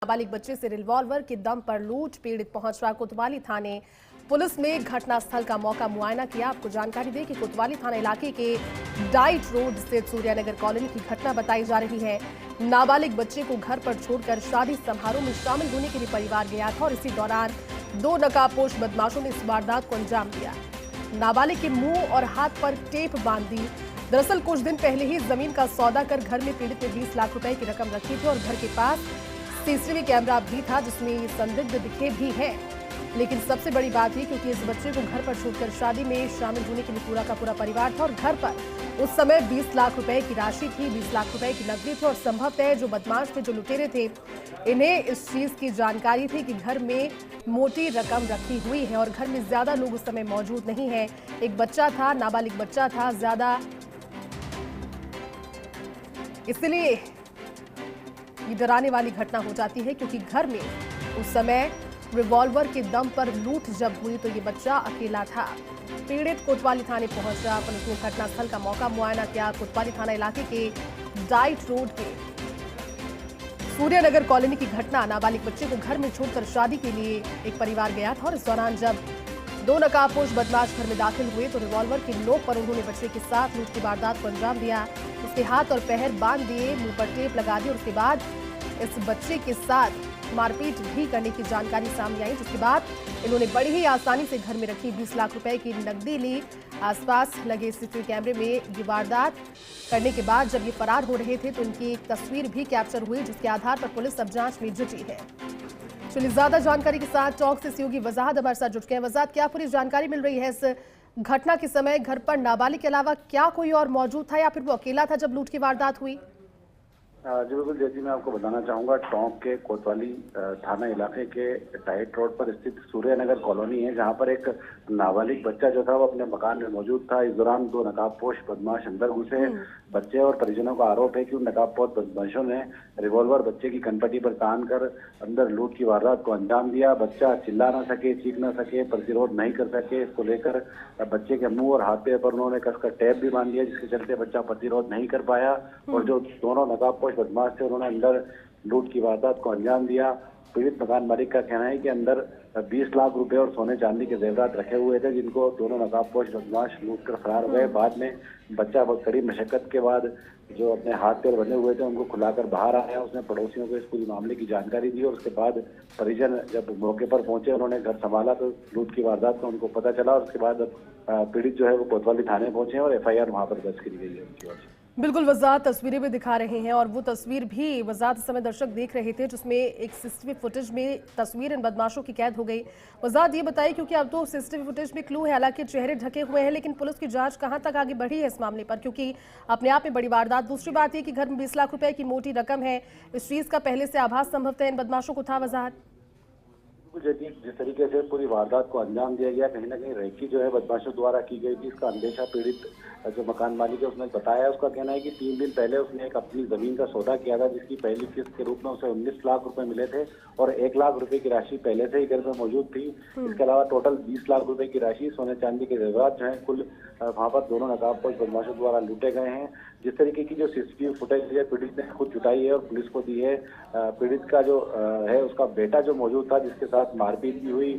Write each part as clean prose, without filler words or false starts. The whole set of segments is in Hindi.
नाबालिग बच्चे से रिवॉल्वर के दम पर लूट, पीड़ित पहुंचा कोतवाली थाने। पुलिस ने घटनास्थल का मौका मुआयना किया। आपको जानकारी दें कि कोतवाली थाना इलाके के डाइट रोड स्थित सूर्यनगर कॉलोनी की घटना बताई जा रही है। नाबालिग बच्चे को घर पर छोड़कर शादी समारोह में शामिल होने के लिए परिवार गया था और इसी दौरान दो नकाबपोश बदमाशों ने इस वारदात को अंजाम दिया। नाबालिग के मुंह और हाथ पर टेप बांध दी। दरअसल कुछ दिन पहले ही जमीन का सौदा कर घर में पीड़ित ने 20 लाख रुपए की रकम रखी थी और घर के पास सीसीटीवी कैमरा भी था जिसमें ये संदिग्ध दिखे भी हैं। लेकिन सबसे बड़ी बात है क्योंकि इस बच्चे को घर पर छोड़कर शादी में शामिल होने के लिए पूरा का पूरा परिवार था और घर पर उस समय 20 लाख रुपए की राशि थी, 20 लाख रुपए की नकदी थी और संभवतः जो बदमाश थे, जो लुटेरे थे, इन्हें इस चीज की जानकारी थी कि घर में मोटी रकम रखी हुई है और घर में ज्यादा लोग उस समय मौजूद नहीं है। एक बच्चा था, नाबालिग बच्चा था, ज्यादा इसलिए ये डराने वाली घटना हो जाती है क्योंकि घर में उस समय रिवॉल्वर के दम पर लूट जब हुई तो ये बच्चा अकेला था। पीड़ित कोतवाली थाने पहुंचा। पुलिस ने घटनास्थल का मौका मुआयना किया। कोतवाली थाना इलाके के डाइट रोड के सूर्यनगर कॉलोनी की घटना। नाबालिग बच्चे को घर में छोड़कर शादी के लिए एक परिवार गया था और इस दौरान जब दो नकाबपोश बदमाश घर में दाखिल हुए तो रिवॉल्वर की नोक पर उन्होंने बच्चे के साथ लूट की वारदात को अंजाम दिया। उसके हाथ और पैर बांध दिए, मुंह पर टेप लगा दी और उसके बाद इस बच्चे के साथ मारपीट भी करने की जानकारी सामने आई, जिसके बाद इन्होंने बड़ी ही आसानी से घर में रखी 20 लाख रुपए की नकदी ली। आसपास लगे सीसीटीवी कैमरे में ये वारदात करने के बाद जब ये फरार हो रहे थे तो इनकी एक तस्वीर भी कैप्चर हुई, जिसके आधार पर पुलिस अब जांच में जुटी है। चलिए ज्यादा जानकारी के साथ टॉक से सहयोगी वजाहत हमारे साथ जुट गए हैं। वजाहत, क्या पूरी जानकारी मिल रही है इस घटना के समय? घर पर नाबालिग के अलावा क्या कोई और मौजूद था या फिर वो अकेला था जब लूट की वारदात हुई? जी बिल्कुल जैसी मैं आपको बताना चाहूंगा, टोंक के कोतवाली थाना इलाके के डाइट रोड पर स्थित सूर्यनगर कॉलोनी है, जहां पर एक नाबालिग बच्चा जो था वो अपने मकान में मौजूद था। इस दौरान दो नकाबपोश बदमाश अंदर घुसे। बच्चे और परिजनों का आरोप है कि उन नकाबपोश बदमाशों ने रिवॉल्वर बच्चे की कनपटी पर तान कर अंदर लूट की वारदात को अंजाम दिया। बच्चा चिल्ला ना सके, चीख ना सके, प्रतिरोध नहीं कर सके। इसको लेकर बच्चे के मुंह और हाथ पे पर उन्होंने कसकर टैप भी बांध दिया, जिसके चलते बच्चा प्रतिरोध नहीं कर पाया और जो दोनों नकाबपोश बदमाश थे उन्होंने अंदर लूट की वारदात को अंजाम दिया। पीड़ित मकान मालिक का कहना है कि अंदर 20 लाख रुपए और सोने चांदी के जेवरात रखे हुए थे, जिनको दोनों नकाबपोश बदमाश लूट कर फरार हो गए। बाद में बच्चा बहुत कड़ी मशक्कत के बाद जो अपने हाथ पैर बंधे हुए थे उनको खुलाकर बाहर आया। उसने पड़ोसियों को इस पूरी मामले की जानकारी दी और उसके बाद परिजन जब मौके पर पहुंचे, उन्होंने घर संभाला तो लूट की वारदात का उनको पता चला और उसके बाद पीड़ित जो है वो कोतवाली थाने पहुंचे और FIR वहां पर दर्ज करी गई है उनकी ओर से। बिल्कुल, वजाहत तस्वीरें भी दिखा रहे हैं और वो तस्वीर भी वजाहत इस समय दर्शक देख रहे थे जिसमें एक सीसीटीवी फुटेज में तस्वीर इन बदमाशों की कैद हो गई। वजाहत ये बताइए, क्योंकि अब तो सीसीटीवी फुटेज में क्लू है, हालांकि चेहरे ढके हुए हैं, लेकिन पुलिस की जांच कहां तक आगे बढ़ी है इस मामले पर, क्योंकि अपने आप में बड़ी वारदात। दूसरी बात यह कि घर में 20 लाख रुपए की मोटी रकम है, इस चीज का पहले से आभास संभवतः इन बदमाशों को था। वजाहत जिस तरीके से पूरी वारदात को अंजाम दिया गया, कहीं ना कहीं रेकी जो है बदमाशों द्वारा की गई थी, इसका अंदेशा पीड़ित जो मकान मालिक है उसने बताया। उसका कहना है कि 3 दिन पहले उसने एक अपनी जमीन का सौदा किया था, जिसकी पहली किस्त के रूप में उसे 19 लाख रुपए मिले थे और 1 लाख रुपए की राशि पहले से ही घर में मौजूद थी। इसके अलावा टोटल 20 लाख रुपए की राशि, सोने चांदी के जेवरात जो है कुल वहां पर दोनों नकाबपोश बदमाशों द्वारा लूटे गए हैं। जिस तरीके की जो सीसीटीवी फुटेज है पीड़ित ने खुद जुटाई है और पुलिस को दी है। पीड़ित का जो है उसका बेटा जो मौजूद था, जिसके साथ मारपीट भी हुई,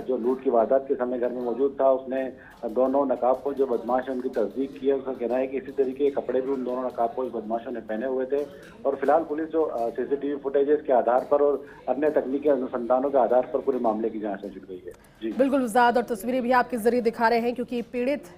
जो लूट की वारदात के समय घर में मौजूद था, उसने दोनों नकाबपोश जो बदमाश है उनकी तस्दीक की है। उसका कहना है कि इसी तरीके के कपड़े भी उन दोनों नकाबपोश बदमाशों ने पहने हुए थे और फिलहाल पुलिस जो सीसीटीवी फुटेज के आधार पर और अन्य तकनीकी अनुसंधानों के आधार पर पूरे मामले की जांच में जुट गई है। जी बिल्कुल वजाहत, और तस्वीरें भी आपके जरिए दिखा रहे हैं क्योंकि पीड़ित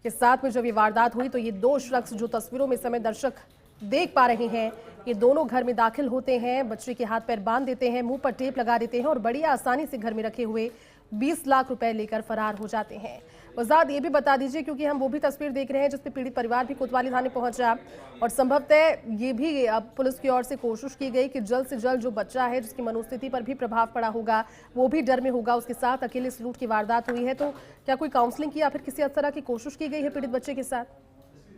के साथ में जब ये वारदात हुई तो ये दो शख्स जो तस्वीरों में समय दर्शक देख पा रहे हैं, ये दोनों घर में दाखिल होते हैं, बच्चे के हाथ पैर बांध देते हैं, मुंह पर टेप लगा देते हैं और बड़ी आसानी से घर में रखे हुए 20 लाख रुपए लेकर फरार हो जाते हैं। वजाहत ये भी बता दीजिए, क्योंकि हम वो भी तस्वीर देख रहे हैं जिसपे पीड़ित परिवार भी कोतवाली थाने पहुंचा और संभवतः ये भी अब पुलिस की ओर से कोशिश की गई कि जल्द से जल्द जो बच्चा है जिसकी मनोस्थिति पर भी प्रभाव पड़ा होगा, वो भी डर में होगा, उसके साथ अकेले इस लूट की वारदात हुई है, तो क्या कोई काउंसलिंग की या फिर किसी तरह की कोशिश की गई है पीड़ित बच्चे के साथ?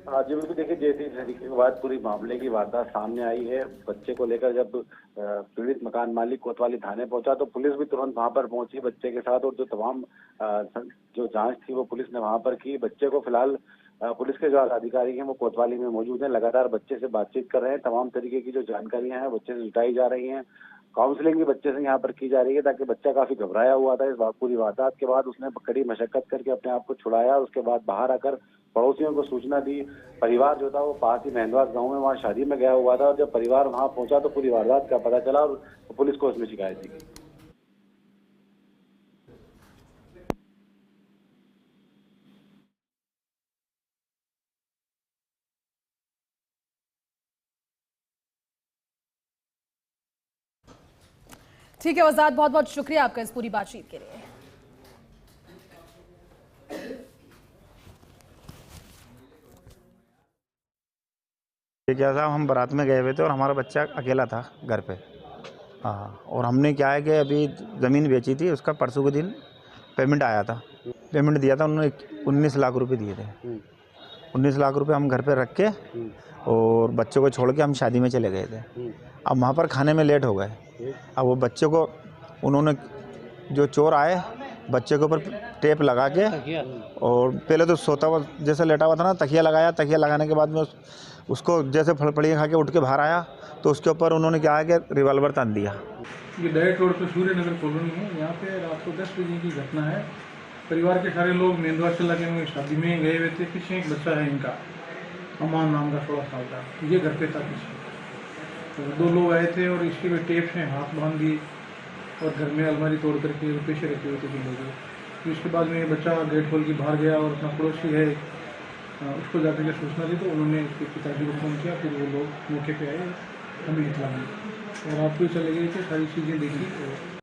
जी बिल्कुल, देखिए जैसे तरीके के बाद पूरी मामले की वारदात सामने आई है, बच्चे को लेकर जब पीड़ित मकान मालिक कोतवाली थाने पहुंचा तो पुलिस भी तुरंत वहां पर पहुंची बच्चे के साथ और जो तमाम जो जांच थी वो पुलिस ने वहां पर की। बच्चे को फिलहाल पुलिस के जो अधिकारी हैं वो कोतवाली में मौजूद हैं, लगातार बच्चे से बातचीत कर रहे हैं। तमाम तरीके की जो जानकारियां हैं बच्चे से जुटाई जा रही हैं। काउंसलिंग भी बच्चे से यहाँ पर की जा रही है, ताकि बच्चा काफी घबराया हुआ था इस पूरी वारदात के बाद। उसने कड़ी मशक्कत करके अपने आप को छुड़ाया। उसके बाद बाहर आकर पड़ोसियों को सूचना दी। परिवार जो था वो पास ही मेहंदवास गांव में वहाँ शादी में गया हुआ था, और जब परिवार वहां पहुंचा तो पूरी वारदात का पता चला और पुलिस को उसमें शिकायत दी गई। ठीक है वजाद, बहुत बहुत शुक्रिया आपका इस पूरी बातचीत के लिए। क्या था, हम बारात में गए हुए थे और हमारा बच्चा अकेला था घर पे। हाँ, और हमने क्या है कि अभी ज़मीन बेची थी, उसका परसों के दिन पेमेंट आया था। पेमेंट दिया था उन्होंने, 19 लाख रुपए दिए थे। 19 लाख रुपए हम घर पे रख के और बच्चों को छोड़ के हम शादी में चले गए थे। अब वहाँ पर खाने में लेट हो गए। अब वो बच्चे को उन्होंने, जो चोर आए, बच्चे के ऊपर टेप लगा के, और पहले तो सोता हुआ जैसे लेटा हुआ था ना, तकिया लगाया। तकिया लगाने के बाद में उसको जैसे फड़फड़ियाँ खा के उठ के बाहर आया, तो उसके ऊपर उन्होंने क्या है कि रिवॉल्वर तान दिया। ये डाइट रोड पे सूर्य नगर कॉलोनी है। यहाँ पे रात को 10 बजे की घटना है। परिवार के सारे लोग मेंदवास लगे हुए शादी में गए हुए थे। पीछे एक बच्चा है इनका, अमान नाम का, 16 साल का, ये घर पे था पीछे। तो 2 लोग आए थे और इसके भी टेप से हाथ बांध दिए और घर में अलमारी तोड़ करके पैसे रखे हुए थे 2 लोग। तो इसके बाद में ये बच्चा गेट खोल के बाहर गया और अपना पड़ोसी है उसको जाकर के सूचना दी, तो उन्होंने उसके पिताजी को फ़ोन किया। फिर वो लोग मौके पे आए, हमें इतला दी और आपको चले गए थे, सारी चीज़ें देखी।